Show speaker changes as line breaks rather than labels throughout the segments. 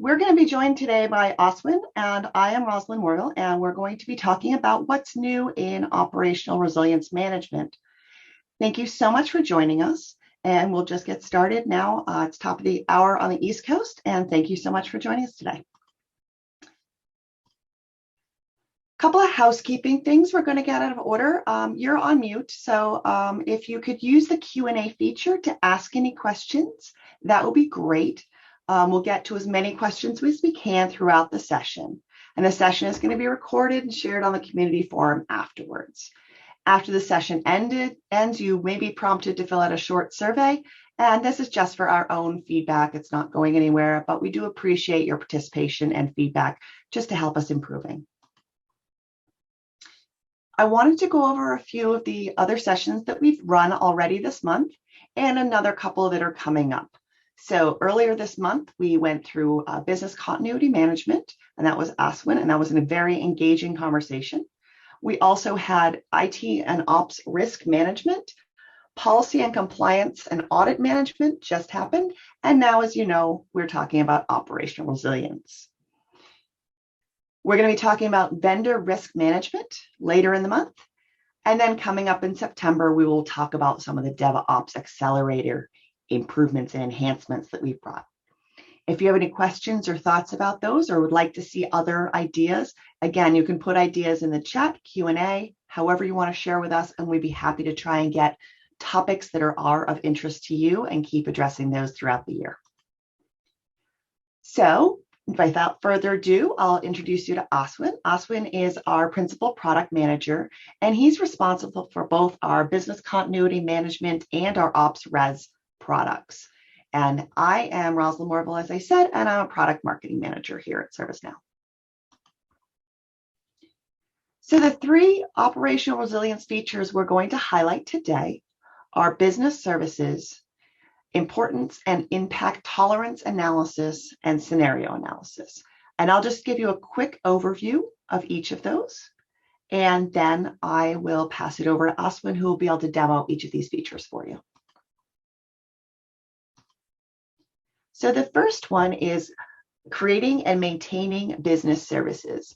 We're going to be joined today by Oswin, and I am Rosalind Worrell, and we're going to be talking about what's new in operational resilience management. Thank you so much for joining us, and we'll just get started now. It's top of the hour on the East Coast, and thank you so much for joining us today. Couple of housekeeping things we're going to get out of order. You're on mute, so if you could use the Q&A feature to ask any questions, that would be great. We'll get to as many questions as we can throughout the session. And the session is going to be recorded and shared on the community forum afterwards. After the session ends, you may be prompted to fill out a short survey. And this is just for our own feedback. It's not going anywhere, but we do appreciate your participation and feedback just to help us improving. I wanted to go over a few of the other sessions that we've run already this month and another couple that are coming up. So earlier this month, we went through business continuity management, and that was Oswin, and that was a very engaging conversation. We also had IT and ops risk management, policy and compliance and audit management just happened. And now, as you know, we're talking about operational resilience. We're going to be talking about vendor risk management later in the month. And then coming up in September, we will talk about some of the DevOps accelerator improvements and enhancements that we've brought. If you have any questions or thoughts about those or would like to see other ideas, again, you can put ideas in the chat, Q&A, however you want to share with us, and we'd be happy to try and get topics that are of interest to you and keep addressing those throughout the year. So without further ado, I'll introduce you to Oswin. Oswin is our principal product manager, and he's responsible for both our business continuity management and our ops res products. And I am Rosalind Worrell, as I said, and I'm a product marketing manager here at ServiceNow. So the three operational resilience features we're going to highlight today are business services, importance and impact tolerance analysis, and scenario analysis. And I'll just give you a quick overview of each of those. And then I will pass it over to Oswin, who will be able to demo each of these features for you. So the first one is creating and maintaining business services.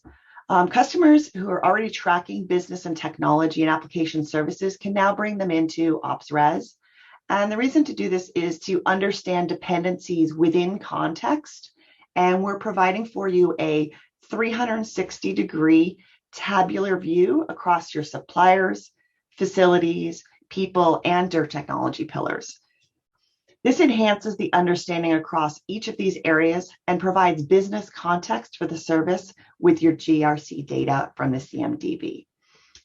Customers who are already tracking business and technology and application services can now bring them into OpsRes. And the reason to do this is to understand dependencies within context. And we're providing for you a 360-degree tabular view across your suppliers, facilities, people, and their technology pillars. This enhances the understanding across each of these areas and provides business context for the service with your GRC data from the CMDB.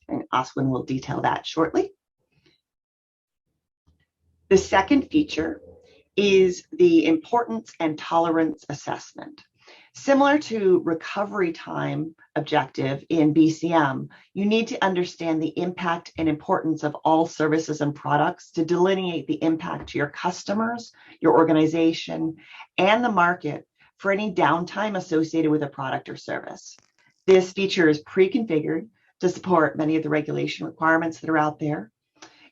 And Oswin will detail that shortly. The second feature is the importance and tolerance assessment. Similar to recovery time objective in BCM, you need to understand the impact and importance of all services and products to delineate the impact to your customers, your organization, and the market for any downtime associated with a product or service. This feature is pre-configured to support many of the regulation requirements that are out there.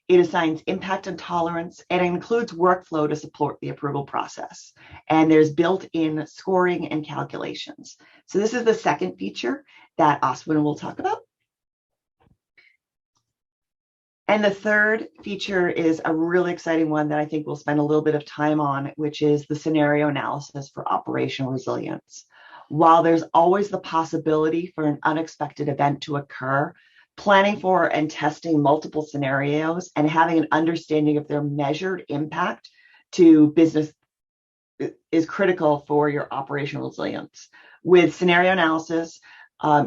It assigns impact and tolerance, and it includes workflow to support the approval process. And there's built-in scoring and calculations. So this is the second feature that Oswin will talk about. And the third feature is a really exciting one that I think we'll spend a little bit of time on, which is the scenario analysis for operational resilience. While there's always the possibility for an unexpected event to occur, planning for and testing multiple scenarios and having an understanding of their measured impact to business is critical for your operational resilience. With scenario analysis,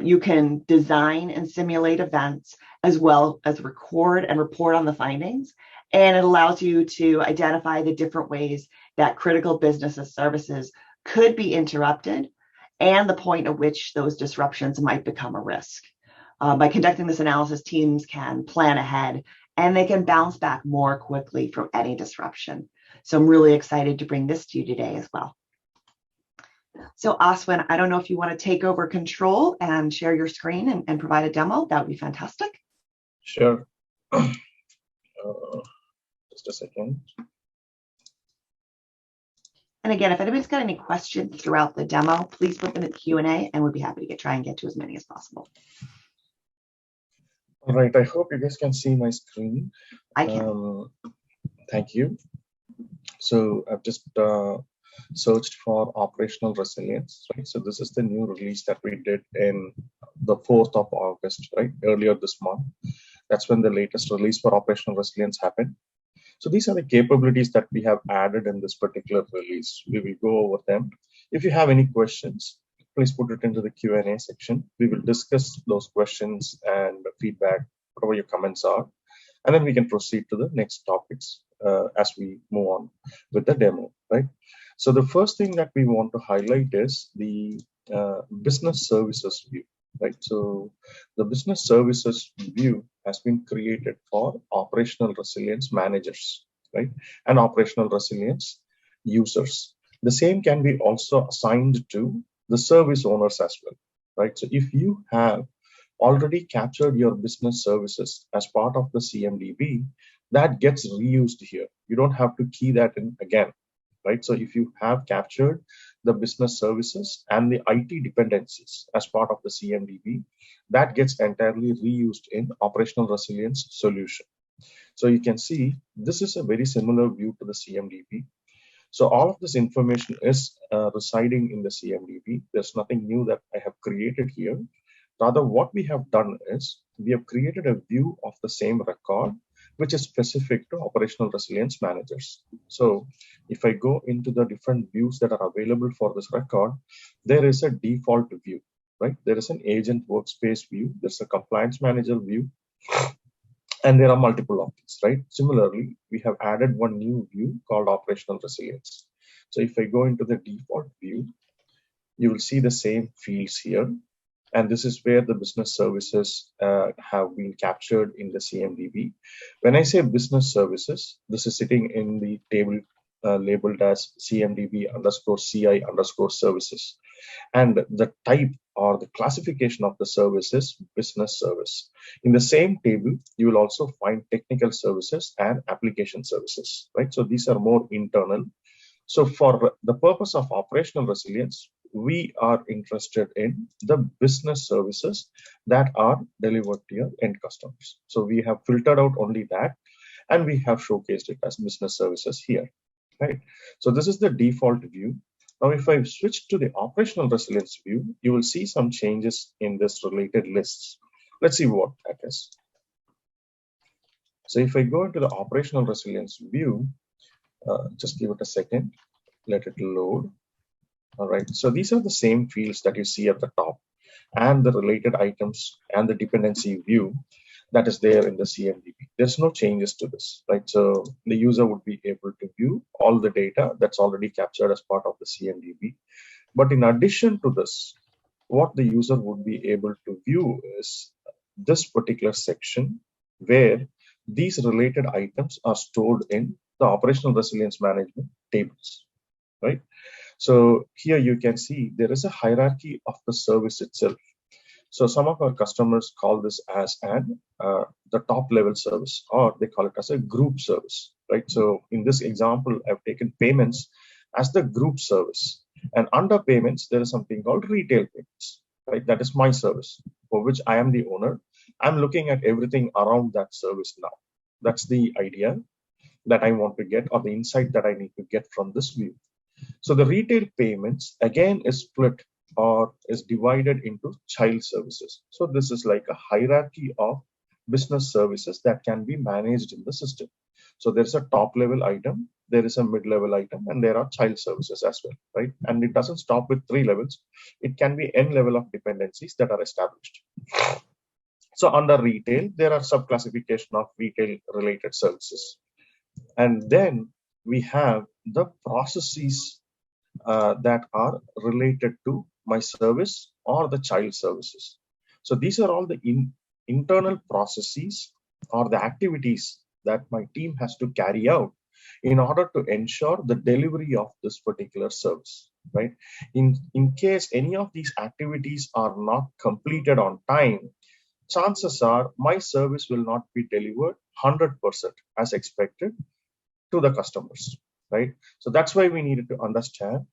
you can design and simulate events as well as record and report on the findings. And it allows you to identify the different ways that critical business services could be interrupted and the point at which those disruptions might become a risk. By conducting this analysis, teams can plan ahead and they can bounce back more quickly from any disruption. So I'm really excited to bring this to you today as well. So Oswin, I don't know if you want to take over control and share your screen and provide a demo. That would be fantastic.
Sure. Just a second.
And again, if anybody's got any questions throughout the demo, please put them in the Q&A and we'll be happy to try and get to as many as possible.
All right, I hope you guys can see my screen.
I can.
Thank you. So I've just searched for operational resilience, right? So this is the new release that we did in the 4th of August, right? Earlier this month. That's when the latest release for operational resilience happened. So these are the capabilities that we have added in this particular release. We will go over them. If you have any questions, please put it into the Q&A section. We will discuss those questions and feedback, whatever your comments are, and then we can proceed to the next topics as we move on with the demo, right? So the first thing that we want to highlight is the business services view, right? So the business services view has been created for operational resilience managers, right? And operational resilience users. The same can be also assigned to the service owners as well, right? So if you have already captured your business services as part of the CMDB, that gets reused here. You don't have to key that in again, right? So if you have captured the business services and the IT dependencies as part of the CMDB, that gets entirely reused in operational resilience solution. So you can see this is a very similar view to the CMDB. So all of this information is residing in the CMDB. There's nothing new that I have created here. Rather, what we have done is we have created a view of the same record, which is specific to operational resilience managers. So if I go into the different views that are available for this record, there is a default view, right? There is an agent workspace view. There's a compliance manager view, and there are multiple of these, right? Similarly, we have added one new view called operational resilience. So if I go into the default view, you will see the same fields here. And this is where the business services have been captured in the CMDB. When I say business services, this is sitting in the table labeled as CMDB_CI_services. And the type or the classification of the service is business service. In the same table, you will also find technical services and application services, right? So these are more internal. So for the purpose of operational resilience, we are interested in the business services that are delivered to your end customers. So we have filtered out only that, and we have showcased it as business services here, right? So this is the default view. Now, if I switch to the operational resilience view, you will see some changes in this related lists. Let's see what that is. So if I go into the operational resilience view, just give it a second, let it load. All right, so these are the same fields that you see at the top and the related items and the dependency view that is there in the CMDB. There's no changes to this, right? So the user would be able to view all the data that's already captured as part of the CMDB. But in addition to this, what the user would be able to view is this particular section where these related items are stored in the operational resilience management tables, right? So here you can see there is a hierarchy of the service itself. So some of our customers call this as the top level service, or they call it as a group service, right? So in this example, I've taken payments as the group service, and under payments, there is something called retail payments, right? That is my service for which I am the owner. I'm looking at everything around that service now. That's the idea that I want to get, or the insight that I need to get from this view. So the retail payments again is split or is divided into child services. So this is like a hierarchy of business services that can be managed in the system. So there's a top level item, there is a mid level item, and there are child services as well, right? And it doesn't stop with 3 levels. It can be n level of dependencies that are established. So under retail, there are sub-classification of retail related services. And then we have the processes that are related to my service or the child services. So these are all the internal processes or the activities that my team has to carry out in order to ensure the delivery of this particular service, right? In case any of these activities are not completed on time, chances are my service will not be delivered 100% as expected to the customers. right? So that's why we needed to understand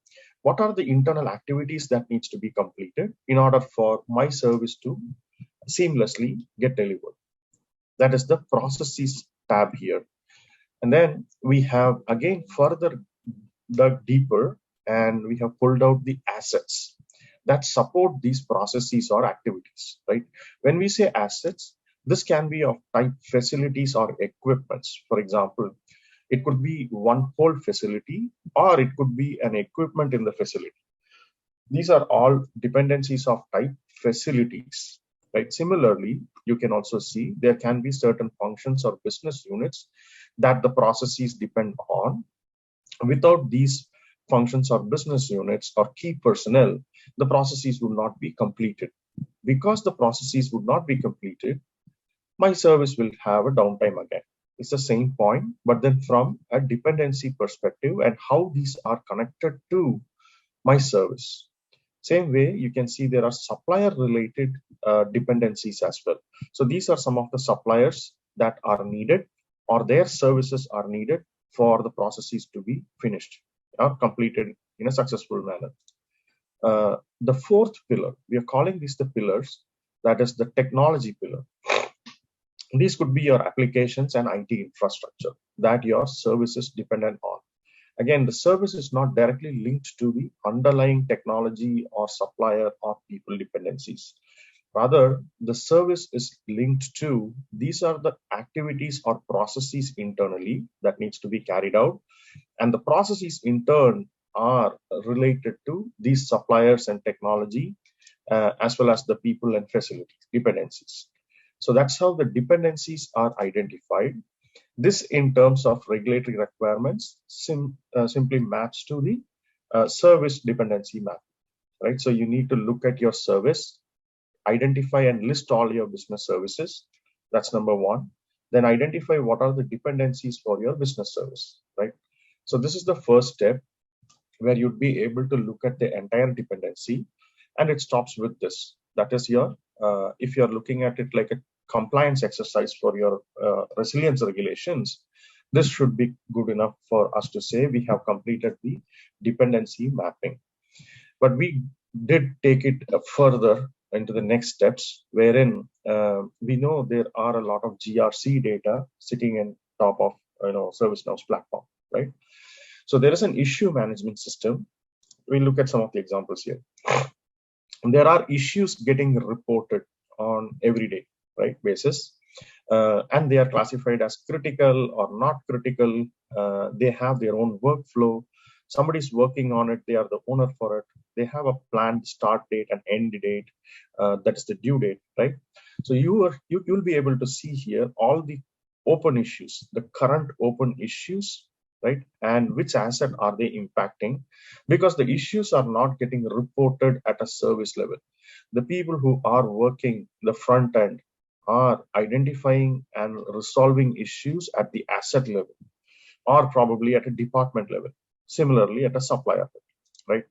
what are the internal activities that needs to be completed in order for my service to seamlessly get delivered. That is the processes tab here. And then we have again further dug deeper, and we have pulled out the assets that support these processes or activities, right? When we say assets, this can be of type facilities or equipments. For example, it could be one whole facility, or it could be an equipment in the facility. These are all dependencies of type facilities, right? Similarly, you can also see there can be certain functions or business units that the processes depend on. Without these functions or business units or key personnel, the processes would not be completed. Because the processes would not be completed, my service will have a downtime again. It's the same point, but then from a dependency perspective and how these are connected to my service. Same way, you can see there are supplier related dependencies as well. So these are some of the suppliers that are needed, or their services are needed for the processes to be finished or completed in a successful manner. The fourth pillar, we are calling these the pillars, that is the technology pillar. These could be your applications and IT infrastructure that your service is dependent on. Again, the service is not directly linked to the underlying technology or supplier or people dependencies. Rather, the service is linked to, these are the activities or processes internally that needs to be carried out. And the processes in turn are related to these suppliers and technology, as well as the people and facilities dependencies. So that's how the dependencies are identified. This, in terms of regulatory requirements, simply maps to the service dependency map, right? So you need to look at your service, identify and list all your business services. That's number one. Then identify what are the dependencies for your business service, right? So this is the first step where you'd be able to look at the entire dependency, and it stops with this. That is your, if you're looking at it like a compliance exercise for your resilience regulations, this should be good enough for us to say we have completed the dependency mapping. But we did take it further into the next steps, wherein we know there are a lot of GRC data sitting in top of ServiceNow's platform, right? So there is an issue management system. We look at some of the examples here. There are issues getting reported on everyday, right, basis, and they are classified as critical or not critical. They have their own workflow. Somebody's working on it. They are the owner for it. They have a planned start date and end date. That is the due date, right? So you'll be able to see here all the open issues, the current open issues, right? And which asset are they impacting? Because the issues are not getting reported at a service level. The people who are working the front end are identifying and resolving issues at the asset level, or probably at a department level. Similarly, at a supplier level, right?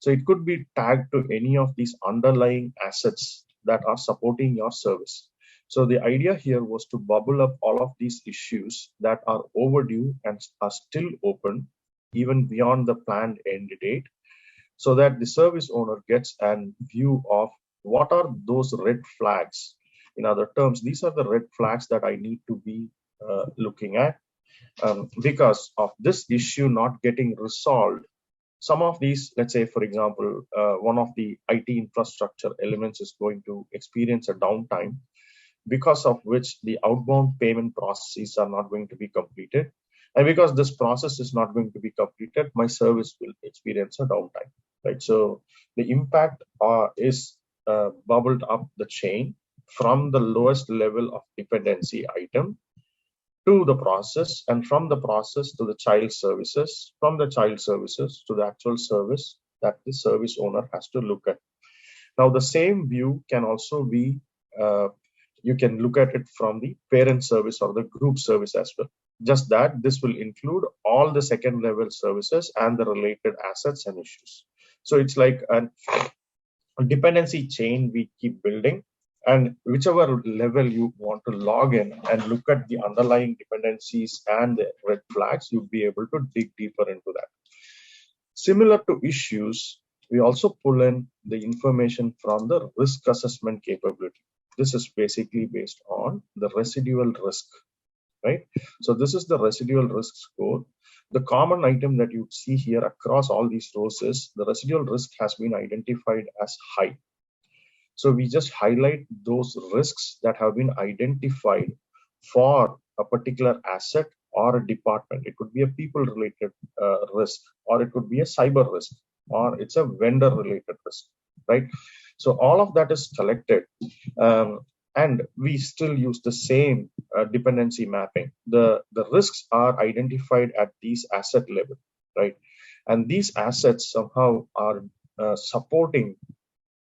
So it could be tagged to any of these underlying assets that are supporting your service. So the idea here was to bubble up all of these issues that are overdue and are still open, even beyond the planned end date, so that the service owner gets a view of what are those red flags. In other terms, these are the red flags that I need to be looking at. Because of this issue not getting resolved, some of these, let's say, for example, one of the IT infrastructure elements is going to experience a downtime, because of which the outbound payment processes are not going to be completed. And because this process is not going to be completed, my service will experience a downtime, right? So the impact is bubbled up the chain from the lowest level of dependency item to the process, and from the process to the child services, from the child services to the actual service that the service owner has to look at. Now, the same view can also be, you can look at it from the parent service or the group service as well. Just that this will include all the second level services and the related assets and issues. So it's like a dependency chain we keep building, And whichever level you want to log in and look at the underlying dependencies and the red flags, you'll be able to dig deeper into that. Similar to issues, we also pull in the information from the risk assessment capability. This is basically based on the residual risk, right? So this is the residual risk score. The common item that you see here across all these rows is the residual risk has been identified as high. So we just highlight those risks that have been identified for a particular asset or a department. It could be a people related risk, or it could be a cyber risk, or it's a vendor related risk, right? So all of that is collected, and we still use the same dependency mapping. The risks are identified at these asset level, right? And these assets somehow are supporting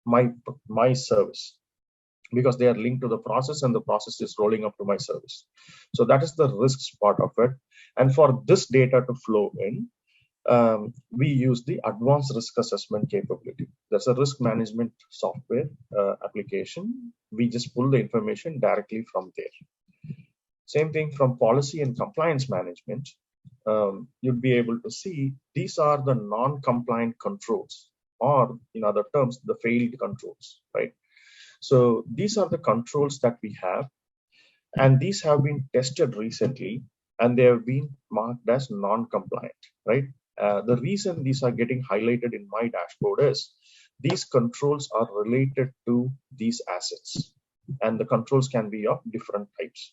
my service, because they are linked to the process and the process is rolling up to my service. So that is the risks part of it. And for this data to flow in, we use the advanced risk assessment capability. That's a risk management software application. We just pull the information directly from there. Same thing from policy and compliance management. You'd be able to see these are the non-compliant controls, or in other terms, the failed controls, right? So these are the controls that we have, and these have been tested recently, and they have been marked as non-compliant, right? The reason these are getting highlighted in my dashboard is these controls are related to these assets, and the controls can be of different types.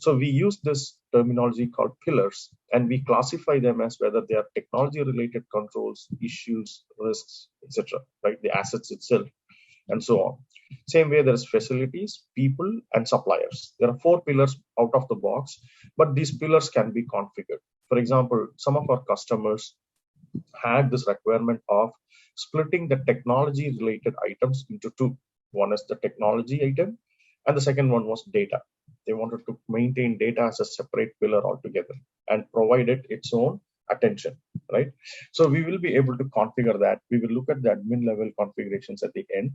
So we use this terminology called pillars, and we classify them as whether they are technology related controls, issues, risks, etc., right? The assets itself, and so on. Same way, there's facilities, people, and suppliers. There are 4 pillars out of the box, but these pillars can be configured. For example, some of our customers had this requirement of splitting the technology related items into 2. One is the technology item, and the second one was data. They wanted to maintain data as a separate pillar altogether and provide it its own attention, right? So we will be able to configure that. We will look at the admin level configurations at the end.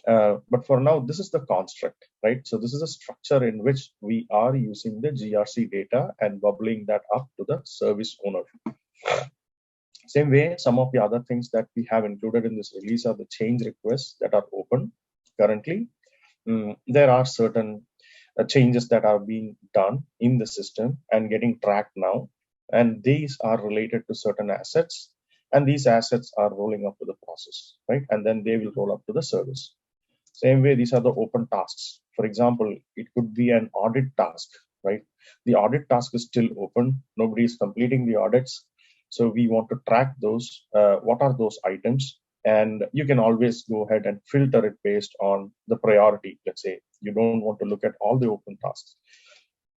But for now, this is the construct, right? So this is a structure in which we are using the GRC data and bubbling that up to the service owner. Same way, some of the other things that we have included in this release are the change requests that are open currently. There are certain changes that are being done in the system and getting tracked now, and these are related to certain assets, and these assets are rolling up to the process, right? And then they will roll up to the service. Same way, these are the open tasks. For example, it could be an audit task, right? The audit task is still open. Nobody is completing the audits. So we want to track those. What are those items? And you can always go ahead and filter it based on the priority. Let's say you don't want to look at all the open tasks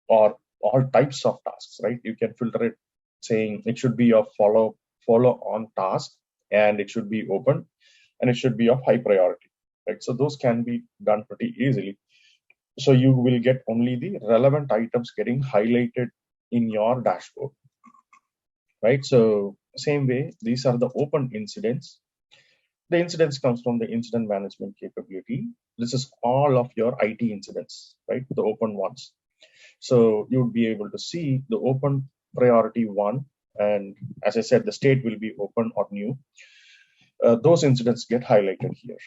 or all types of tasks, right? You can filter it saying it should be a follow on task, and it should be open, and it should be of high priority. Right? So those can be done pretty easily. So you will get only the relevant items getting highlighted in your dashboard, right? So same way, these are the open incidents. The incidents comes from the incident management capability. This is all of your IT incidents, right? The open ones. So you would be able to see the open priority 1, and as I said, the state will be open or new. Those incidents get highlighted here.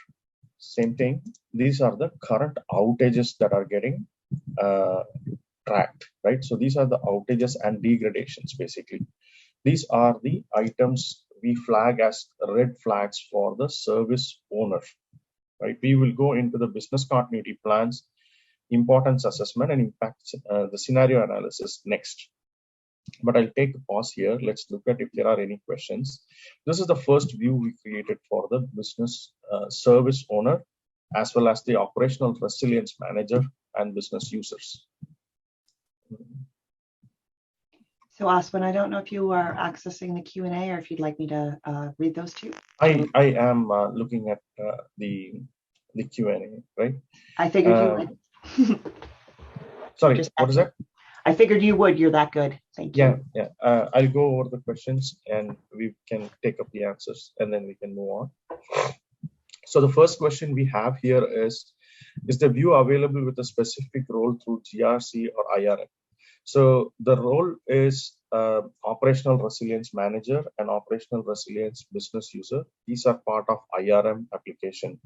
Same thing, these are the current outages that are getting tracked, right? So these are the outages and degradations, basically. These are the items we flag as red flags for the service owner, right? We will go into the business continuity plans, importance assessment, and impact the scenario analysis next. But I'll take a pause here. Let's look at if there are any questions. This is the first view we created for the business service owner, as well as the operational resilience manager and business users. So
Aswin, I don't know if you are accessing the Q&A or if you'd like me to read those too.
I am looking at the Q&A, right?
I figured you would.
Sorry, what is that?
I figured you would. You're that good. Thank you.
Yeah. I'll go over the questions and we can take up the answers and then we can move on. So the first question we have here is, Is the view available with a specific role through GRC or IRM? So the role is operational resilience manager and operational resilience business user. These are part of IRM application.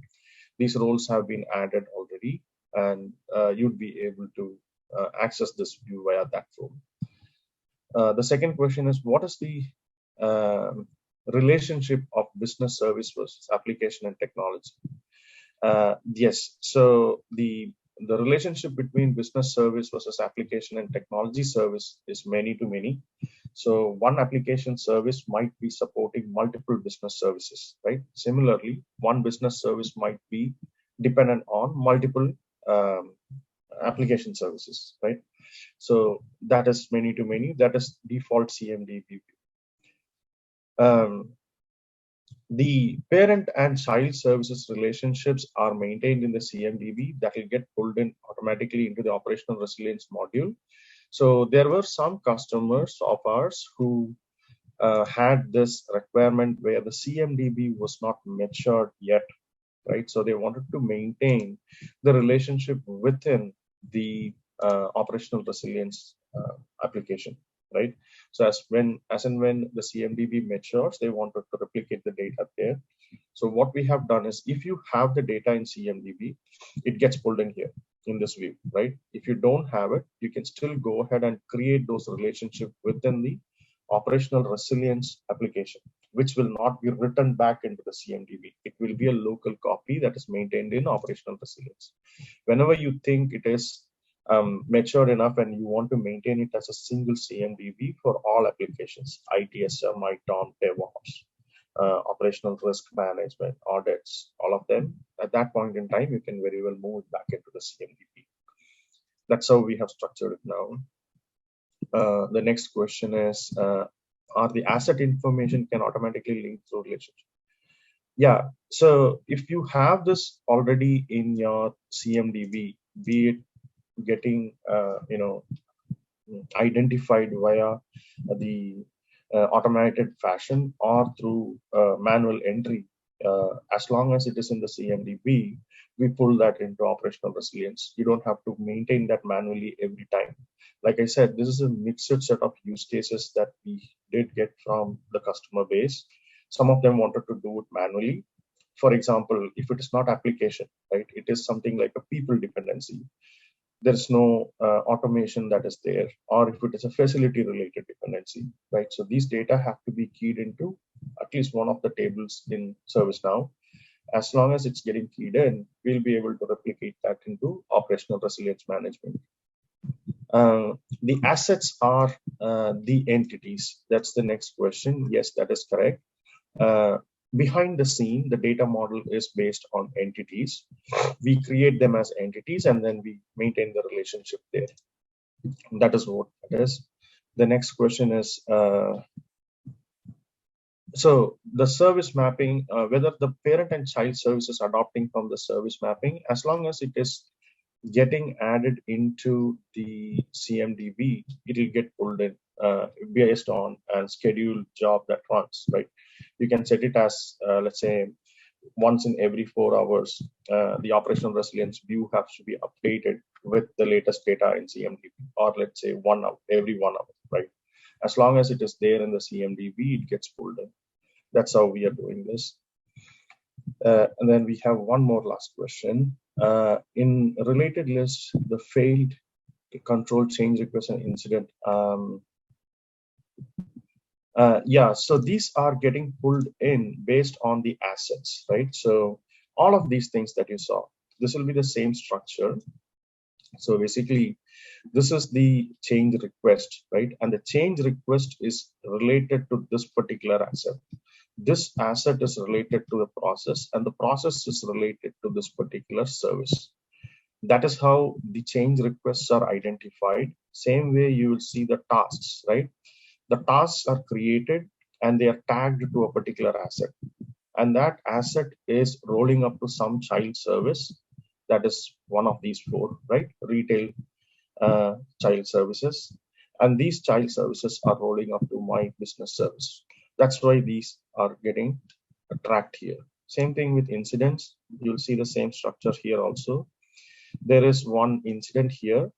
These roles have been added already, and you'd be able to access this view via that role. The second question is, what is the relationship of business service versus application and technology? Yes, so the relationship between business service versus application and technology service is many to many. So one application service might be supporting multiple business services, right? Similarly, one business service might be dependent on multiple application services, right? So that is many to many. That is default CMDB. The parent and child services relationships are maintained in the CMDB that will get pulled in automatically into the operational resilience module. So there were some customers of ours who had this requirement where the CMDB was not matured yet, right? So they wanted to maintain the relationship within the operational resilience application, right? So as and when the CMDB matures, they wanted to replicate the data there. So what we have done is, if you have the data in CMDB, it gets pulled in here in this view, right? If you don't have it, you can still go ahead and create those relationships within the operational resilience application, which will not be written back into the CMDB. It will be a local copy that is maintained in operational resilience. Whenever you think it is matured enough and you want to maintain it as a single CMDB for all applications, ITSM, ITOM, DevOps, operational risk management, audits, all of them, at that point in time, you can very well move it back into the CMDB. That's how we have structured it now. The next question is, are the asset information can automatically link through relationship? Yeah, so if you have this already in your CMDB, be it getting identified via the automated fashion or through manual entry, as long as it is in the CMDB, we pull that into operational resilience. You don't have to maintain that manually every time. Like I said, this is a mixed set of use cases that we did get from the customer base. Some of them wanted to do it manually. For example, if it is not application, right, it is something like a people dependency. There's no automation that is there, or if it is a facility related dependency, right? So these data have to be keyed into at least one of the tables in ServiceNow. As long as it's getting keyed in, we'll be able to replicate that into operational resilience management. The assets are the entities. That's the next question. Yes, that is correct. Behind the scene, the data model is based on entities. We create them as entities and then we maintain the relationship there. That is what it is. The next question is, so the service mapping, whether the parent and child services adopting from the service mapping, as long as it is getting added into the CMDB, it will get pulled in based on a scheduled job that runs, right? You can set it as, let's say, once in every 4 hours, the operational resilience view has to be updated with the latest data in CMDB, or let's say 1 hour, every 1 hour, right? As long as it is there in the CMDB, it gets pulled in. That's how we are doing this. And then we have one more last question. In related list, the failed control change request and incident. Yeah, so these are getting pulled in based on the assets, right? So all of these things that you saw, this will be the same structure. So basically, this is the change request, right? And the change request is related to this particular asset. This asset is related to the process, and the process is related to this particular service. That is how the change requests are identified. Same way you will see the tasks, right? The tasks are created and they are tagged to a particular asset. And that asset is rolling up to some child service. That is one of these 4, right? Retail child services. And these child services are rolling up to my business service. That's why these are getting tracked here. Same thing with incidents. You'll see the same structure here also. there is one incident here,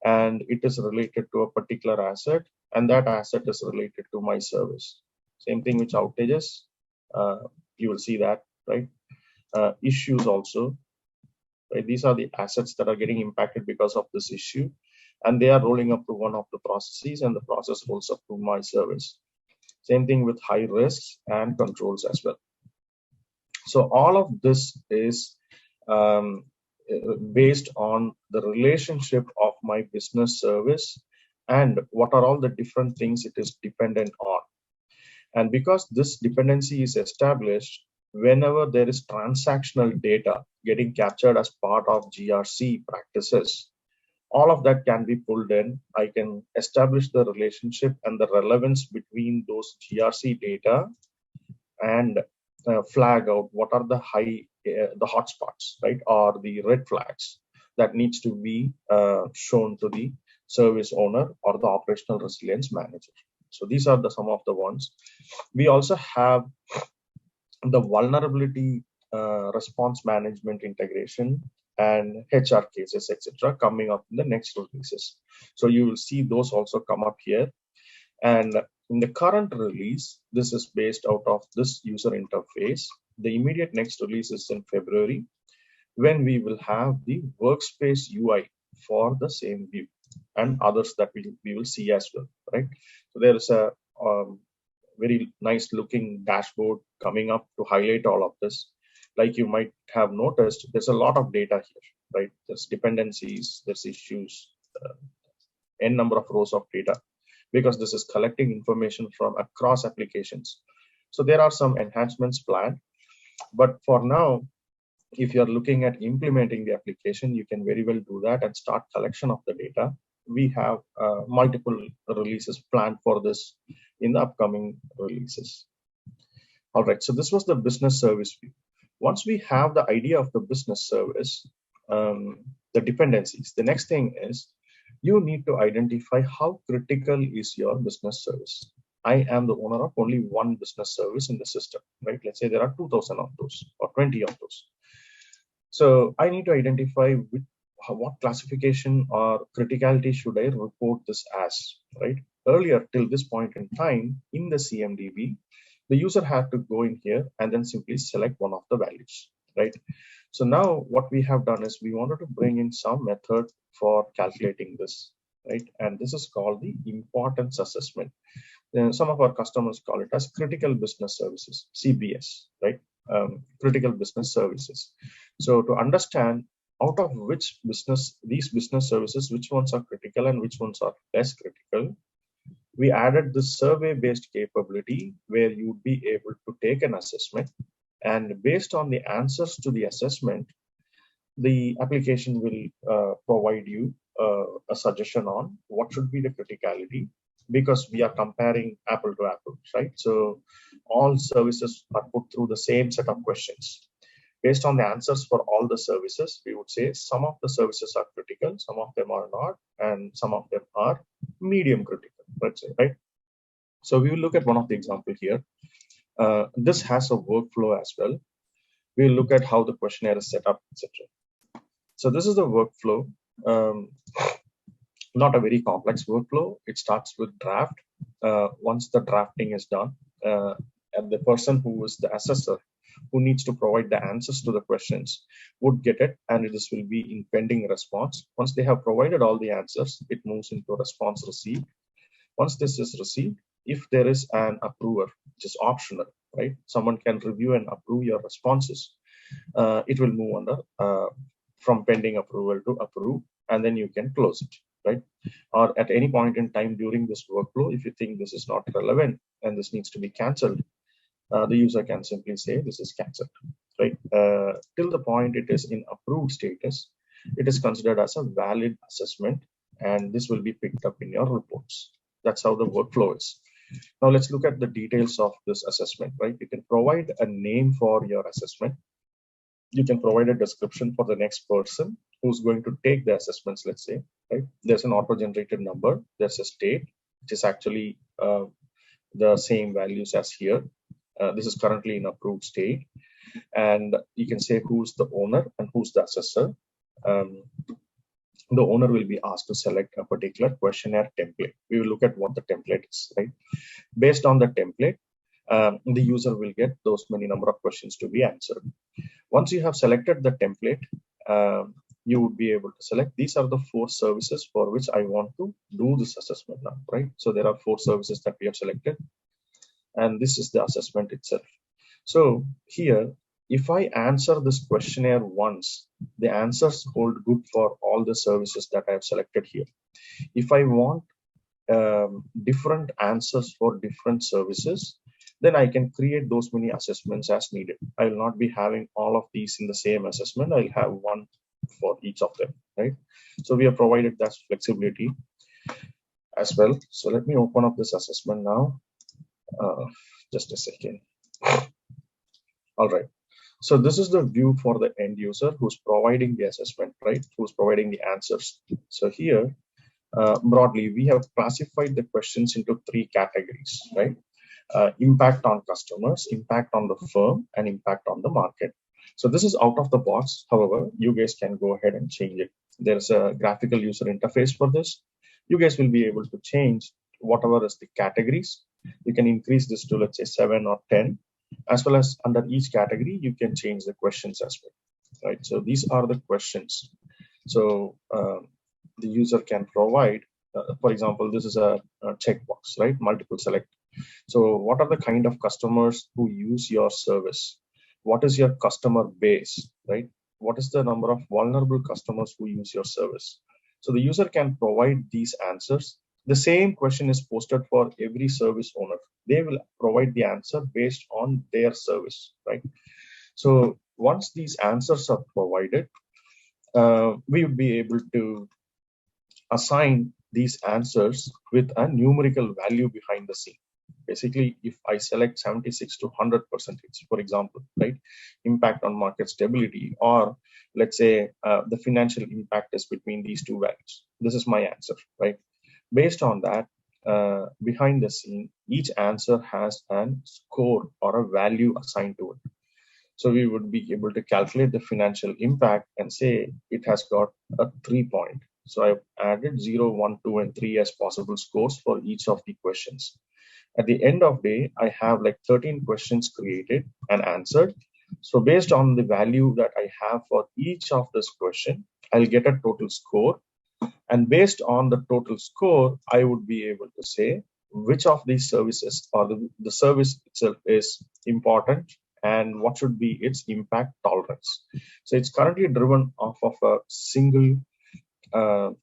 and it is related to a particular asset, and that asset is related to my service. Same thing with outages. You will see that, right? Issues also, right? These are the assets that are getting impacted because of this issue, and they are rolling up to one of the processes, and the process rolls up to my service. Same thing with high risks and controls as well. So all of this is based on the relationship of my business service and what are all the different things it is dependent on. And because this dependency is established, whenever there is transactional data getting captured as part of GRC practices, all of that can be pulled in. I can establish the relationship and the relevance between those GRC data and flag out what are the the hotspots, right, or the red flags that needs to be shown to the service owner or the operational resilience manager. So these are some of the ones. We also have the vulnerability response management integration and HR cases, etc., coming up in the next releases. So you will see those also come up here. And in the current release, this is based out of this user interface. The immediate next release is in February, when we will have the workspace UI for the same view and others that we will see as well, right? So there is a very nice looking dashboard coming up to highlight all of this. Like you might have noticed, there's a lot of data here, right? There's dependencies, there's issues, n number of rows of data, because this is collecting information from across applications. So there are some enhancements planned, but for now, if you're looking at implementing the application, you can very well do that and start collection of the data. We have multiple releases planned for this in the upcoming releases. All right, so this was the business service view. Once we have the idea of the business service, the dependencies, the next thing is you need to identify how critical is your business service. I am the owner of only one business service in the system, right? Let's say there are 2,000 of those or 20 of those. So I need to identify what classification or criticality should I report this as, right? Earlier, till this point in time, in the CMDB, the user had to go in here and then simply select one of the values, right? So now what we have done is we wanted to bring in some method for calculating this, right? And this is called the importance assessment. Some of our customers call it as critical business services, CBS, right? Critical business services. So to understand out of which these business services, which ones are critical and which ones are less critical, we added the survey-based capability where you'd be able to take an assessment, and based on the answers to the assessment, the application will provide you a suggestion on what should be the criticality, because we are comparing apple to apple, right? So all services are put through the same set of questions. Based on the answers for all the services, we would say some of the services are critical, some of them are not, and some of them are medium critical, let's say, right? So we will look at one of the examples here. This has a workflow as well. We'll look at how the questionnaire is set up, etc. So this is the workflow. Not a very complex workflow. It starts with draft. Once the drafting is done, and the person who is the assessor, who needs to provide the answers to the questions, would get it, and this will be in pending response. Once they have provided all the answers, it moves into response received. Once this is received, if there is an approver, which is optional, right? Someone can review and approve your responses. It will move under from pending approval to approve, and then you can close it, right? Or at any point in time during this workflow, if you think this is not relevant and this needs to be cancelled, the user can simply say this is cancelled, right? Till the point it is in approved status, it is considered as a valid assessment, and this will be picked up in your reports. That's how the workflow is. Now let's look at the details of this assessment, right? You can provide a name for your assessment. You can provide a description for the next person who's going to take the assessments, let's say, right? There's an auto-generated number, there's a state, which is actually the same values as here. This is currently in approved state. And you can say who's the owner and who's the assessor. the owner will be asked to select a particular questionnaire template. We will look at what the template is, right? Based on the template, the user will get those many number of questions to be answered. Once you have selected the template, you would be able to select these are the 4 services for which I want to do this assessment now, right? So there are 4 services that we have selected, and this is the assessment itself. So here, if I answer this questionnaire once, the answers hold good for all the services that I have selected here. If I want different answers for different services, then I can create those many assessments as needed. I will not be having all of these in the same assessment. I'll have one for each of them, right? So we have provided that flexibility as well. So let me open up this assessment now. Just a second. All right. So this is the view for the end user who's providing the assessment, right? Who's providing the answers. So here, broadly, we have classified the questions into 3 categories, right? Impact on customers, impact on the firm, and impact on the market. So this is out of the box. However, you guys can go ahead and change it. There's a graphical user interface for this. You guys will be able to change whatever is the categories. You can increase this to, let's say, 7 or 10, as well as under each category, you can change the questions as well, right? So these are the questions. So the user can provide, for example, this is a checkbox, right? Multiple select. So what are the kind of customers who use your service? What is your customer base, right? What is the number of vulnerable customers who use your service? So the user can provide these answers. The same question is posted for every service owner. They will provide the answer based on their service, right? So once these answers are provided, we will be able to assign these answers with a numerical value behind the scene. Basically, if I select 76 to 100%, for example, right, impact on market stability, or let's say the financial impact is between these 2 values, this is my answer, right? Based on that, behind the scene, each answer has a score or a value assigned to it. So we would be able to calculate the financial impact and say it has got a 3 point. So I've added 0, 1, 2, and 3 as possible scores for each of the questions. At the end of day, I have like 13 questions created and answered. So based on the value that I have for each of this question, I'll get a total score. And based on the total score, I would be able to say which of these services or the service itself is important and what should be its impact tolerance. So it's currently driven off of a single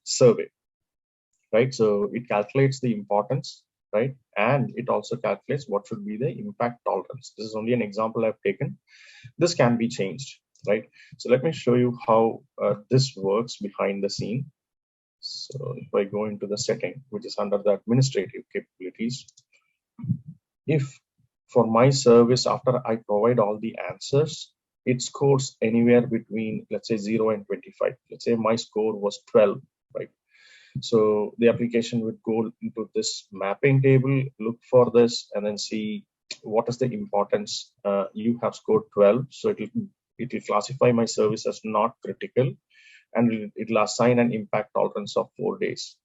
survey, right? So it calculates the importance, right? And it also calculates what should be the impact tolerance. This is only an example I've taken. This can be changed, right? So let me show you how this works behind the scene. So if I go into the setting, which is under the administrative capabilities, if for my service, after I provide all the answers, it scores anywhere between, let's say, 0 and 25. Let's say my score was 12, right? So the application would go into this mapping table, look for this, and then see what is the importance. You have scored 12, so it will classify my service as not critical, and it will assign an impact tolerance of 4 days.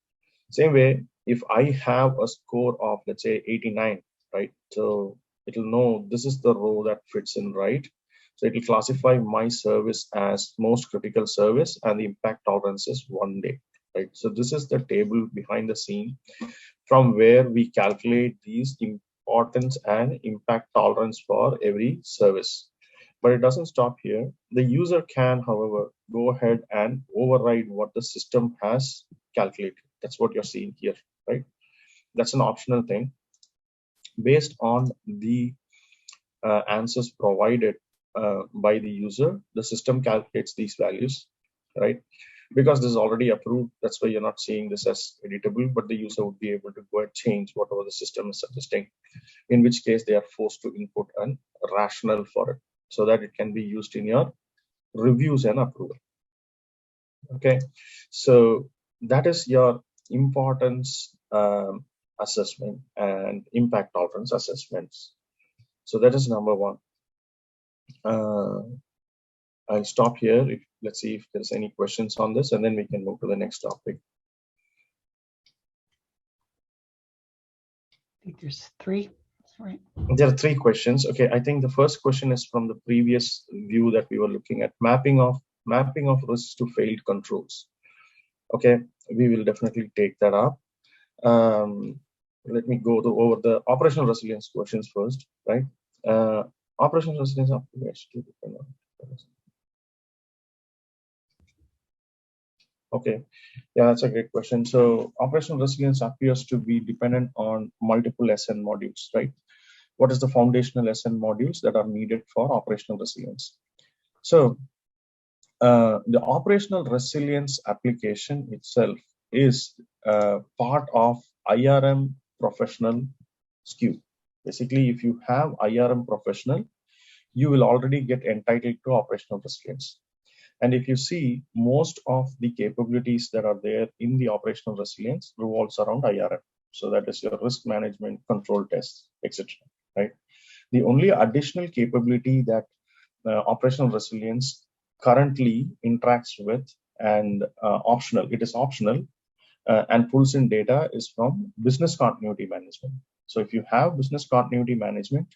Same way, if I have a score of, let's say, 89, right? So it will know this is the row that fits in, right? So it will classify my service as most critical service, and the impact tolerance is 1 day, right? So this is the table behind the scene from where we calculate these importance and impact tolerance for every service. But it doesn't stop here. The user can, however, go ahead and override what the system has calculated. That's what you're seeing here, right? That's an optional thing. Based on the answers provided by the user, the system calculates these values, right? Because this is already approved, that's why you're not seeing this as editable, but the user would be able to go and change whatever the system is suggesting, in which case they are forced to input a rationale for it, so that it can be used in your reviews and approval. Okay, so that is your importance assessment and impact tolerance assessments. So that is number 1. I'll stop here. Let's see if there's any questions on this, and then we can move to the next topic.
I think there's 3. Right.
There are 3 questions. Okay, I think the first question is from the previous view that we were looking at, mapping of risks to failed controls. Okay, we will definitely take that up. Let me go over the operational resilience questions first, right? Operational resilience Okay, yeah, that's a great question. So operational resilience appears to be dependent on multiple SN modules, right? What is the foundational SN modules that are needed for operational resilience? So the operational resilience application itself is part of IRM professional SKU. Basically, if you have IRM professional, you will already get entitled to operational resilience. And if you see, most of the capabilities that are there in the operational resilience revolves around IRM. So that is your risk management, control tests, etc. Right? The only additional capability that operational resilience currently interacts with and it is optional and pulls in data is from business continuity management. So if you have business continuity management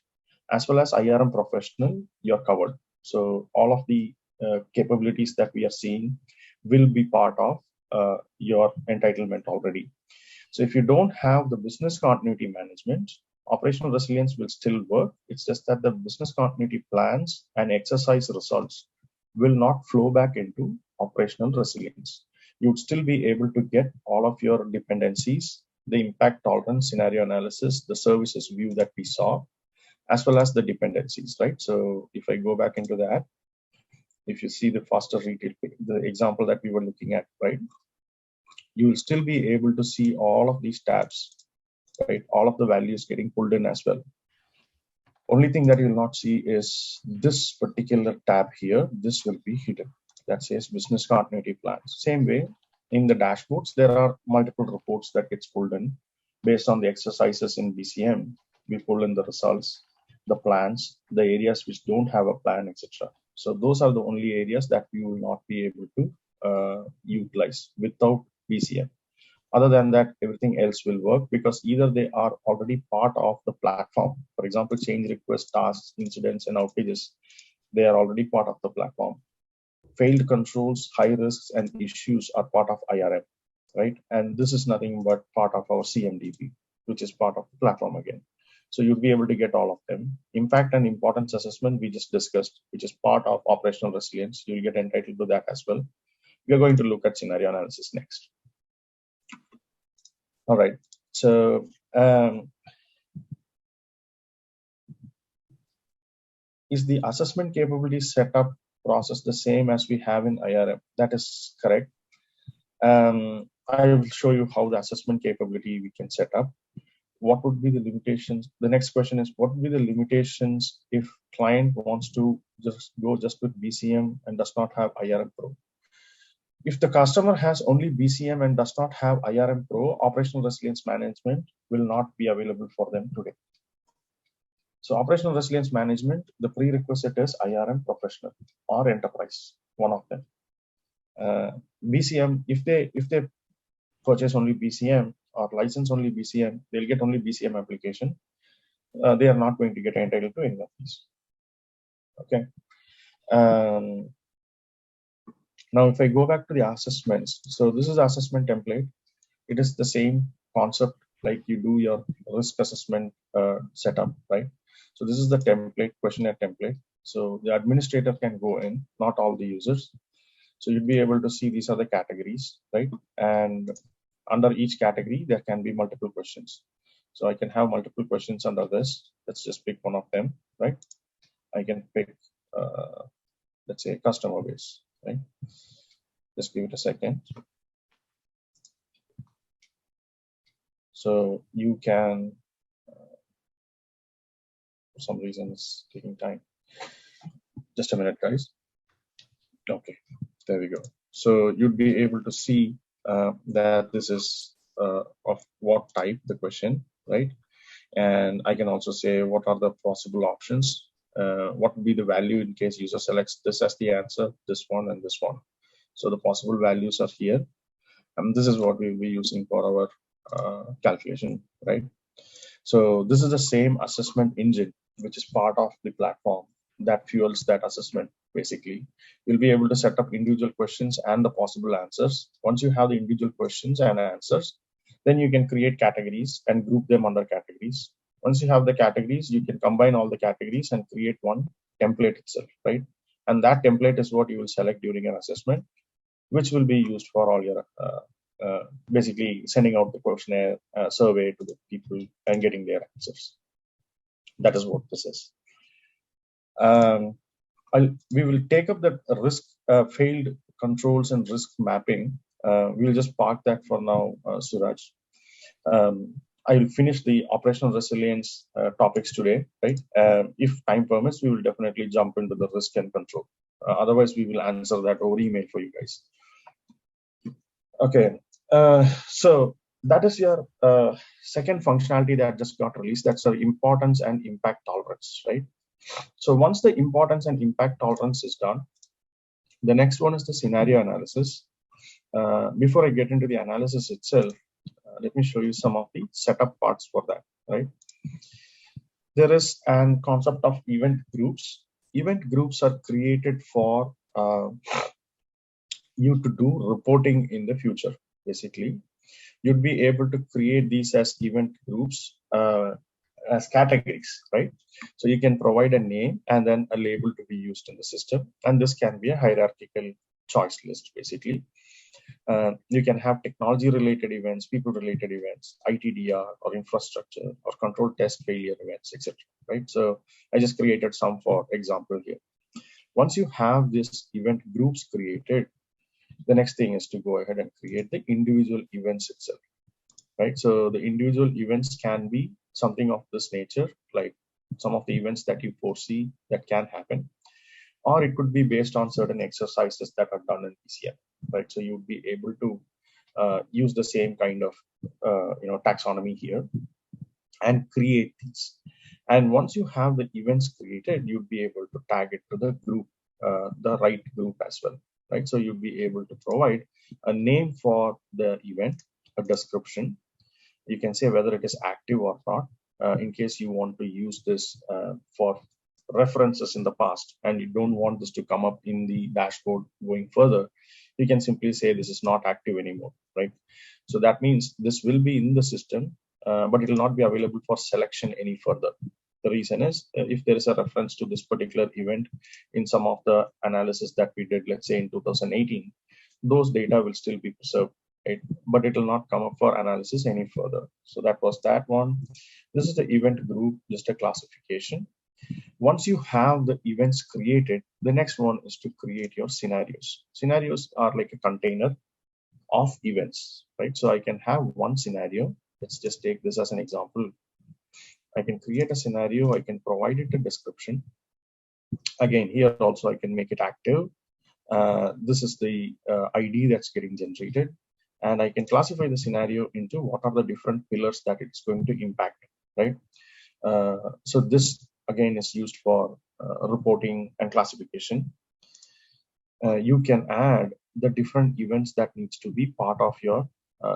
as well as IRM professional, you're covered. So all of the capabilities that we are seeing will be part of your entitlement already. So if you don't have the business continuity management, operational resilience will still work. It's just that the business continuity plans and exercise results will not flow back into operational resilience. You'd still be able to get all of your dependencies, the impact tolerance, scenario analysis, the services view that we saw, as well as the dependencies, right? So if I go back into that, if you see the faster retail, the example that we were looking at, right? You will still be able to see all of these tabs, right? All of the values getting pulled in as well. Only thing that you will not see is this particular tab here. This will be hidden. That says business continuity plans. Same way, in the dashboards, there are multiple reports that gets pulled in based on the exercises in BCM. We pull in the results, the plans, the areas which don't have a plan, etc. So those are the only areas that you will not be able to utilize without BCM. Other than that, everything else will work because either they are already part of the platform. For example, change request, tasks, incidents, and outages, they are already part of the platform. Failed controls, high risks, and issues are part of IRM, right? And this is nothing but part of our CMDB, which is part of the platform again. So you'll be able to get all of them. Impact and importance assessment we just discussed, which is part of operational resilience. You'll get entitled to that as well. We are going to look at scenario analysis next. All right. So is the assessment capability setup process the same as we have in IRM? That is correct. I will show you how the assessment capability we can set up. What would be the limitations? The next question is, what would be the limitations if client wants to just go with BCM and does not have IRM Pro? If the customer has only BCM and does not have IRM Pro, operational resilience management will not be available for them today. So operational resilience management, the prerequisite is IRM professional or enterprise, one of them. BCM, if they purchase only BCM or license only BCM, they'll get only BCM application. They are not going to get entitled to any of these. Okay. Now, if I go back to the assessments, so this is assessment template. It is the same concept like you do your risk assessment setup, right? So this is the template, questionnaire template. So the administrator can go in, not all the users. So you'll be able to see these are the categories, right? And under each category, there can be multiple questions. So I can have multiple questions under this. Let's just pick one of them, right? I can pick, let's say, customer base, right? Just give it a second. So you can, for some reason, it's taking time. Just a minute, guys. Okay, there we go. So you'd be able to see that this is of what type the question, right? And I can also say what are the possible options what would be the value in case user selects this as the answer, this one and this one. So the possible values are here, and this is what we'll be using for our calculation, right? So this is the same assessment engine, which is part of the platform that fuels that assessment. Basically, you'll be able to set up individual questions and the possible answers. Once you have the individual questions and answers, then you can create categories and group them under categories. Once you have the categories, you can combine all the categories and create one template itself, right? And that template is what you will select during an assessment, which will be used for all your basically sending out the questionnaire survey to the people and getting their answers. That is what this is. We will take up the risk failed controls and risk mapping. We'll just park that for now, Suraj. I will finish the operational resilience topics today, right? If time permits, we will definitely jump into the risk and control. Otherwise, we will answer that over email for you guys. Okay, so that is your second functionality that just got released. That's the importance and impact tolerance, right? So once the importance and impact tolerance is done, the next one is the scenario analysis. Before I get into the analysis itself, let me show you some of the setup parts for that, right? There is an concept of event groups. Event groups are created for you to do reporting in the future. Basically, you'd be able to create these as event groups as categories, right? So you can provide a name and then a label to be used in the system, and this can be a hierarchical choice list. Basically, you can have technology related events, people related events, ITDR or infrastructure or control test failure events, etc. Right? So I just created some for example here. Once you have this event groups created, the next thing is to go ahead and create the individual events itself, right? So the individual events can be something of this nature, like some of the events that you foresee that can happen, or it could be based on certain exercises that are done in BCM, right? So you'd be able to use the same kind of taxonomy here and create these. And once you have the events created, you'd be able to tag it to the group, the right group as well, right? So you'll be able to provide a name for the event, a description. You can say whether it is active or not, in case you want to use this for references in the past and you don't want this to come up in the dashboard going further. You can simply say this is not active anymore, right? So that means this will be in the system, but it will not be available for selection any further. The reason is if there is a reference to this particular event in some of the analysis that we did, let's say in 2018, those data will still be preserved, right? But it will not come up for analysis any further. So that was that one. This is the event group, just a classification. Once you have the events created, the next one is to create your scenarios. Scenarios are like a container of events, right? So I can have one scenario. Let's just take this as an example. I can create a scenario. I can provide it a description. Again, here also I can make it active. This is the ID that's getting generated. And I can classify the scenario into what are the different pillars that it's going to impact, right? So this again is used for reporting and classification. You can add the different events that needs to be part of your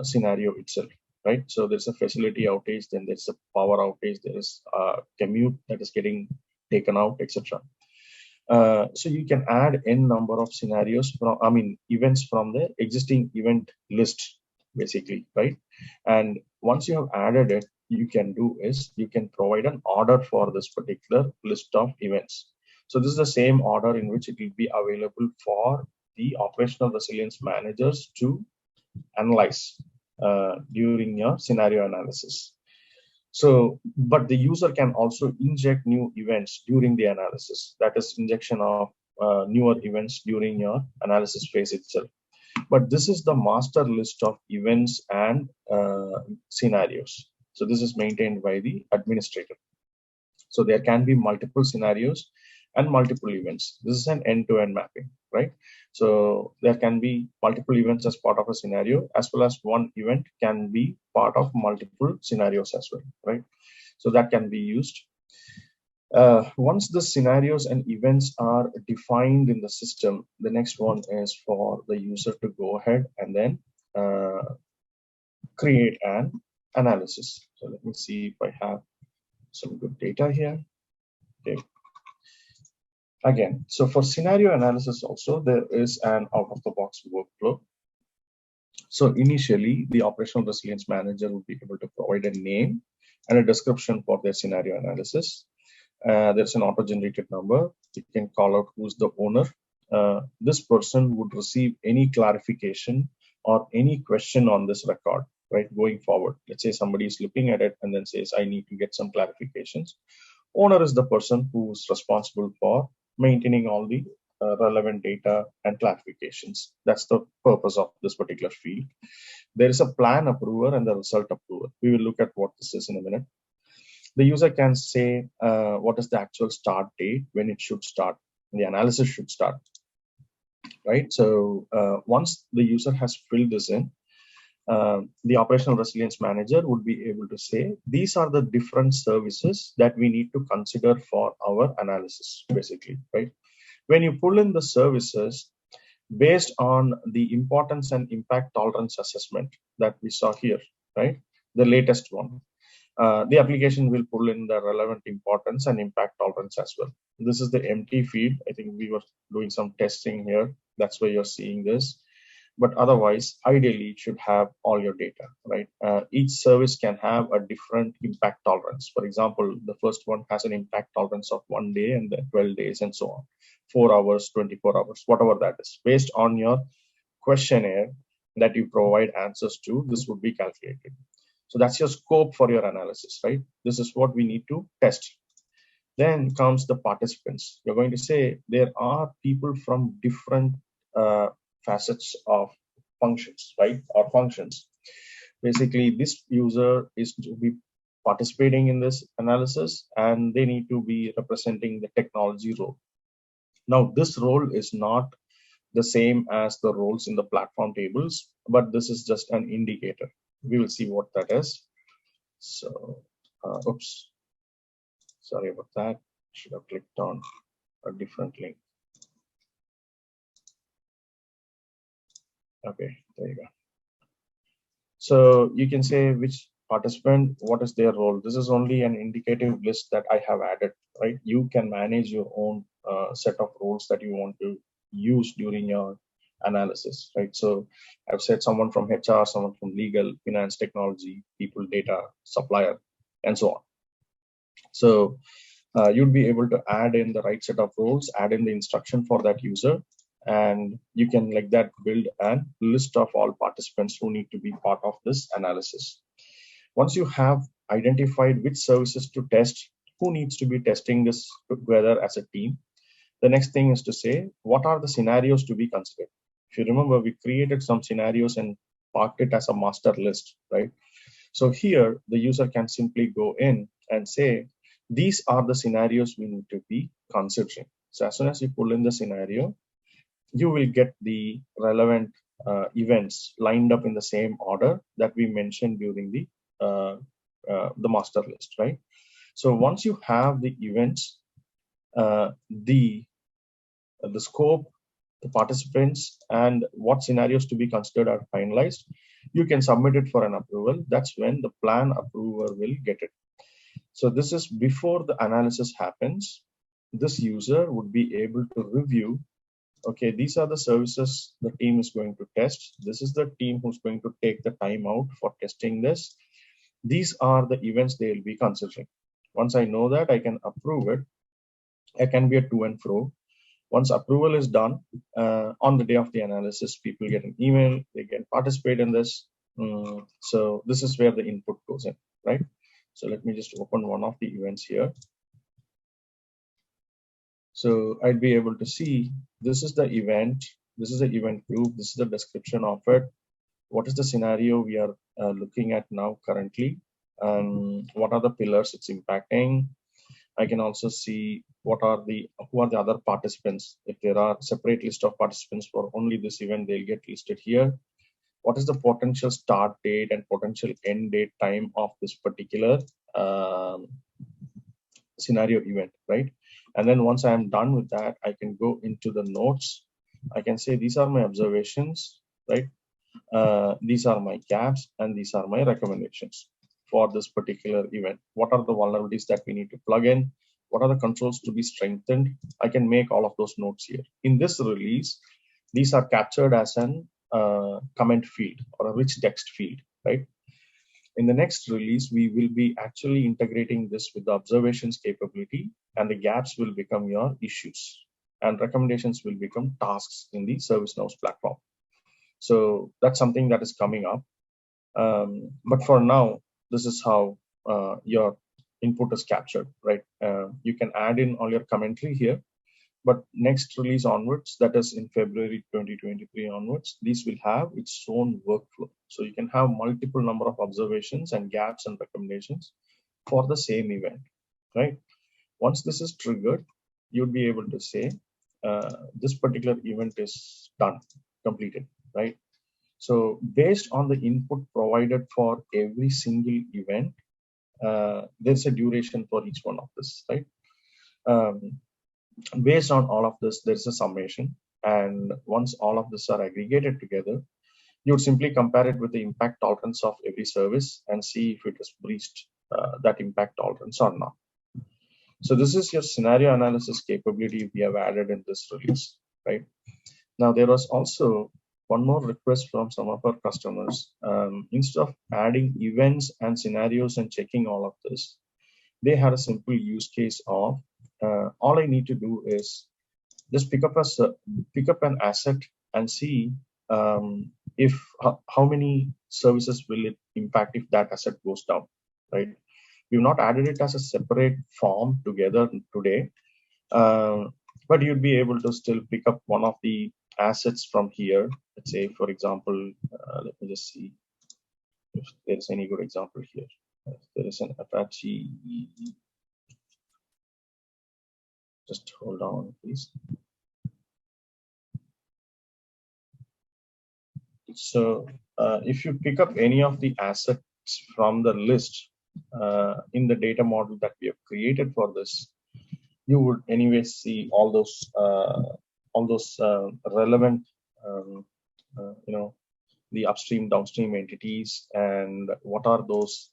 scenario itself, right? So there's a facility outage, then there's a power outage, there is a commute that is getting taken out, etc. So you can add n number of scenarios from, events from the existing event list, basically, right? And once you have added it, you can do is you can provide an order for this particular list of events. So this is the same order in which it will be available for the operational resilience managers to analyze during your scenario analysis. So, but the user can also inject new events during the analysis. That is injection of newer events during your analysis phase itself. But this is the master list of events and scenarios. So this is maintained by the administrator. So there can be multiple scenarios and multiple events. This is an end-to-end mapping, right? So there can be multiple events as part of a scenario, as well as one event can be part of multiple scenarios as well, right? So that can be used. Once the scenarios and events are defined in the system, the next one is for the user to go ahead and then create an analysis. So let me see if I have some good data here. Okay. Again, so for scenario analysis also, there is an out-of-the-box workflow. So initially, the operational resilience manager would be able to provide a name and a description for their scenario analysis. There's an auto-generated number. You can call out who's the owner. This person would receive any clarification or any question on this record, right, going forward. Let's say somebody is looking at it and then says, I need to get some clarifications. Owner is the person who's responsible for maintaining all the relevant data and clarifications. That's the purpose of this particular field. There is a plan approver and the result approver. We will look at what this is in a minute. The user can say what is the actual start date, when it should start, the analysis should start, right? So once the user has filled this in, the operational resilience manager would be able to say, these are the different services that we need to consider for our analysis, basically, right? When you pull in the services based on the importance and impact tolerance assessment that we saw here, right? The latest one. The application will pull in the relevant importance and impact tolerance as well. This is the empty field. I think we were doing some testing here. That's why you're seeing this. But otherwise, ideally, it should have all your data, right? Each service can have a different impact tolerance. For example, the first one has an impact tolerance of 1 day and then 12 days and so on, 4 hours, 24 hours, whatever that is. Based on your questionnaire that you provide answers to, this would be calculated. So that's your scope for your analysis, right? This is what we need to test. Then comes the participants. You're going to say there are people from different facets of functions, right? Or functions. Basically, this user is to be participating in this analysis and they need to be representing the technology role. Now, this role is not the same as the roles in the platform tables, but this is just an indicator. We will see what that is. So, oops, sorry about that. Should have clicked on a different link. Okay, there you go. So you can say which participant, what is their role. This is only an indicative list that I have added, right? You can manage your own set of roles that you want to use during your analysis, right? So I've said someone from HR, someone from legal, finance, technology, people, data, supplier, and so on. So you'd be able to add in the right set of roles, add in the instruction for that user, and you can like that build a list of all participants who need to be part of this analysis. Once you have identified which services to test, who needs to be testing this together as a team, the next thing is to say, what are the scenarios to be considered? If you remember, we created some scenarios and parked it as a master list, right? So here, the user can simply go in and say, these are the scenarios we need to be considering. So as soon as you pull in the scenario, you will get the relevant events lined up in the same order that we mentioned during the master list, right? So once you have the events, the scope, the participants, and what scenarios to be considered are finalized, you can submit it for an approval. That's when the plan approver will get it. So this is before the analysis happens. This user would be able to review, okay, these are the services the team is going to test. This is the team who's going to take the time out for testing this. These are the events they will be considering. Once I know that, I can approve it. I can be a to and fro. Once approval is done, on the day of the analysis, people get an email, they can participate in this. So this is where the input goes in, right? So let me just open one of the events here. So I'd be able to see, this is the event, this is the event group, this is the description of it. What is the scenario we are looking at now currently? What are the pillars it's impacting? I can also see who are the other participants. If there are separate list of participants for only this event, they'll get listed here. What is the potential start date and potential end date time of this particular scenario event, right? And then once I'm done with that, I can go into the notes. I can say these are my observations, right? These are my gaps and these are my recommendations for this particular event. What are the vulnerabilities that we need to plug in? What are the controls to be strengthened? I can make all of those notes here. In this release, these are captured as an comment field or a rich text field, right? In the next release, we will be actually integrating this with the observations capability, and the gaps will become your issues and recommendations will become tasks in the ServiceNow's platform. So that's something that is coming up. But for now, this is how your input is captured, right? You can add in all your commentary here, but next release onwards, that is in February 2023 onwards, these will have its own workflow. So you can have multiple number of observations and gaps and recommendations for the same event, right? Once this is triggered, you'll be able to say this particular event is done, completed, right? So based on the input provided for every single event, there's a duration for each one of this, right? Based on all of this, there's a summation. And once all of this are aggregated together, you would simply compare it with the impact tolerance of every service and see if it has breached that impact tolerance or not. So this is your scenario analysis capability we have added in this release, right? Now, there was also one more request from some of our customers. Instead of adding events and scenarios and checking all of this, they had a simple use case of all I need to do is just pick up an asset and see if how many services will it impact if that asset goes down, right? We've not added it as a separate form together today, but you'd be able to still pick up one of the assets from here. Let's say, for example, let me just see if there's any good example here. There is an Apache. Just hold on, please. So if you pick up any of the assets from the list in the data model that we have created for this, you would anyway see all those relevant, the upstream, downstream entities, and what are those,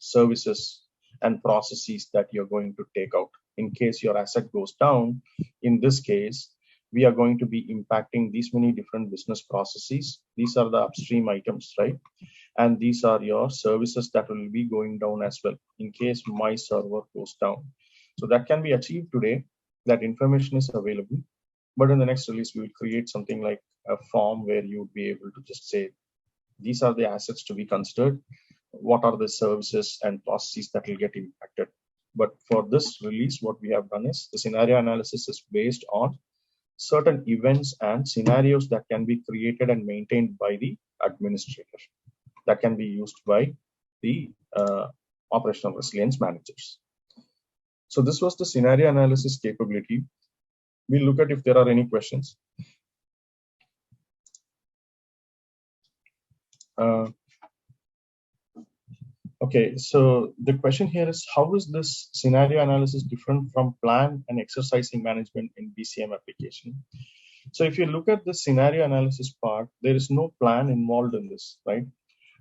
services and processes that you're going to take out in case your asset goes down. In this case, we are going to be impacting these many different business processes. These are the upstream items, right? And these are your services that will be going down as well in case my server goes down. So that can be achieved today. That information is available. But in the next release, we will create something like a form where you would be able to just say, these are the assets to be considered. What are the services and processes that will get impacted? But for this release, what we have done is the scenario analysis is based on certain events and scenarios that can be created and maintained by the administrator, that can be used by the operational resilience managers. So this was the scenario analysis capability. We'll look at if there are any questions. Okay, so the question here is, how is this scenario analysis different from plan and exercising management in Bcm application? So if you look at the scenario analysis part, there is no plan involved in this, right?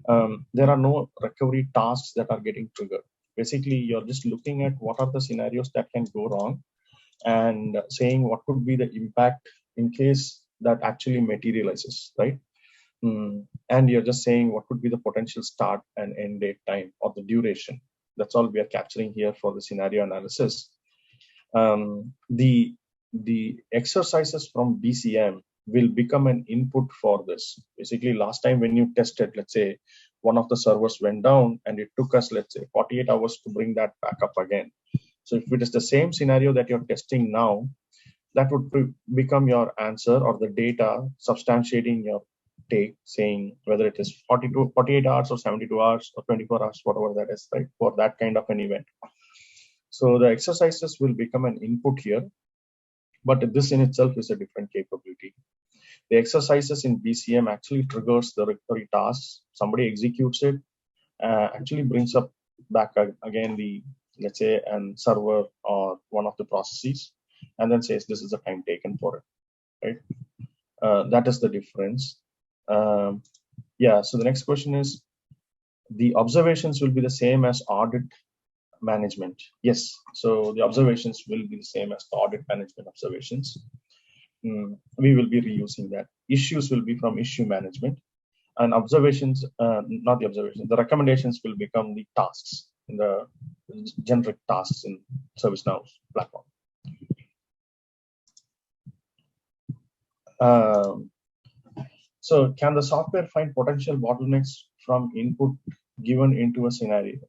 There are no recovery tasks that are getting triggered. Basically, you're just looking at what are the scenarios that can go wrong and saying what could be the impact in case that actually materializes, right? And you're just saying what could be the potential start and end date time or the duration. That's all we are capturing here for the scenario analysis. The exercises from Bcm will become an input for this. Basically, last time when you tested, let's say one of the servers went down and it took us, let's say, 48 hours to bring that back up again. So if it is the same scenario that you're testing now, that would become your answer or the data substantiating your take, saying whether it is 48 hours or 72 hours or 24 hours, whatever that is, right, for that kind of an event. So the exercises will become an input here, but this in itself is a different capability. The exercises in Bcm actually triggers the recovery tasks. Somebody executes it, actually brings up back again the let's say, an server or one of the processes, and then says this is the time taken for it, right? That is the difference. Yeah, so the next question is, the observations will be the same as audit management. Yes, so the observations will be the same as the audit management observations. We will be reusing that. Issues will be from issue management, and observations, not the observations, the recommendations will become the tasks in the generic tasks in ServiceNow platform. So can the software find potential bottlenecks from input given into a scenario?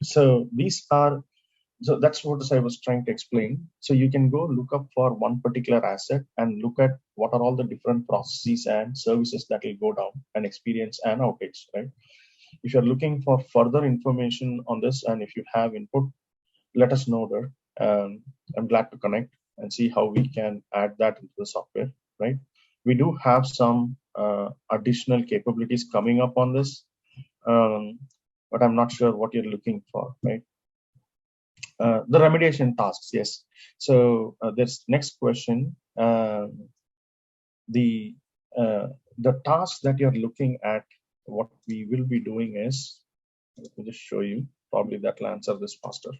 So these are, so that's what I was trying to explain. So you can go look up for one particular asset and look at what are all the different processes and services that will go down and experience an outage, right? If you're looking for further information on this, and if you have input, let us know there. I'm glad to connect and see how we can add that into the software, right? We do have some additional capabilities coming up on this, but I'm not sure what you're looking for, right? The remediation tasks, yes. So this next question, the tasks that you're looking at, what we will be doing is, let me just show you, probably that will answer this faster.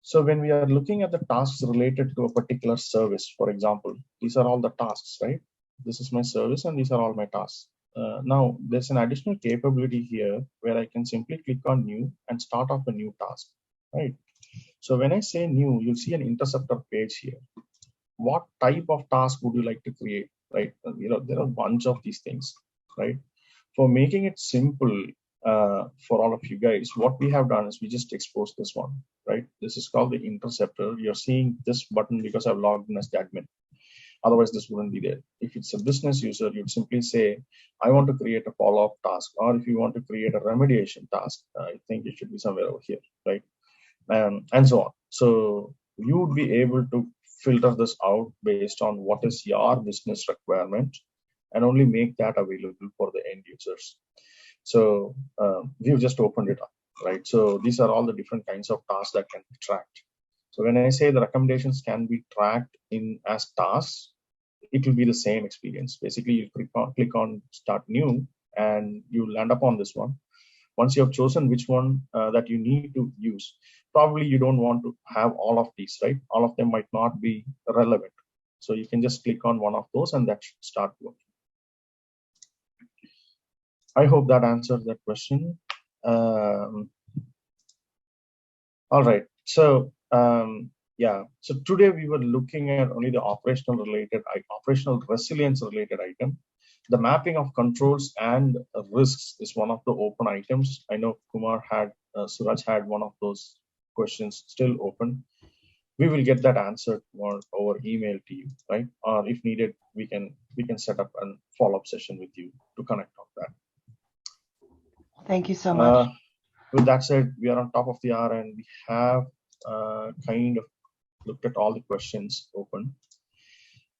So when we are looking at the tasks related to a particular service, for example, these are all the tasks, right? This is my service and these are all my tasks. Now there's an additional capability here where I can simply click on new and start off a new task, right? So when I say new, you'll see an interceptor page here. What type of task would you like to create, right? There are a bunch of these things, right? For making it simple for all of you guys, what we have done is we just exposed this one, right? This is called the interceptor. You're seeing this button because I've logged in as the admin. Otherwise, this wouldn't be there. If it's a business user, you'd simply say, I want to create a follow-up task. Or if you want to create a remediation task, I think it should be somewhere over here, right? And so on. So you would be able to filter this out based on what is your business requirement and only make that available for the end users. So we've just opened it up, right? So these are all the different kinds of tasks that can be tracked. So when I say the recommendations can be tracked in as tasks, it will be the same experience. Basically, you click on start new and you land up on this one. Once you have chosen which one that you need to use, probably you don't want to have all of these, right? All of them might not be relevant. So you can just click on one of those and that should start working. I hope that answers that question. All right. So yeah. So today we were looking at only the operational resilience related item. The mapping of controls and risks is one of the open items. I know Suraj had one of those questions still open. We will get that answered over email to you, right? Or if needed, we can set up a follow-up session with you to connect on that.
Thank you so much.
With that said, we are on top of the hour and we have kind of looked at all the questions open.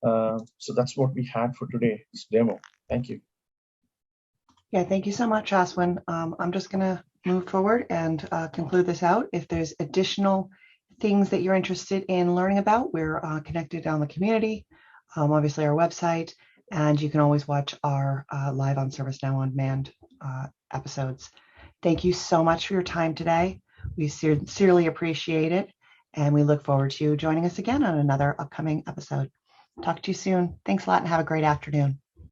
So that's what we had for today's demo. Thank you.
Yeah, thank you so much, Aswin. I'm just going to move forward and conclude this out. If there's additional things that you're interested in learning about, we're connected on the community, obviously our website, and you can always watch our live on ServiceNow On Demand episodes. Thank you so much for your time today. We sincerely appreciate it, and we look forward to you joining us again on another upcoming episode. Talk to you soon. Thanks a lot and have a great afternoon.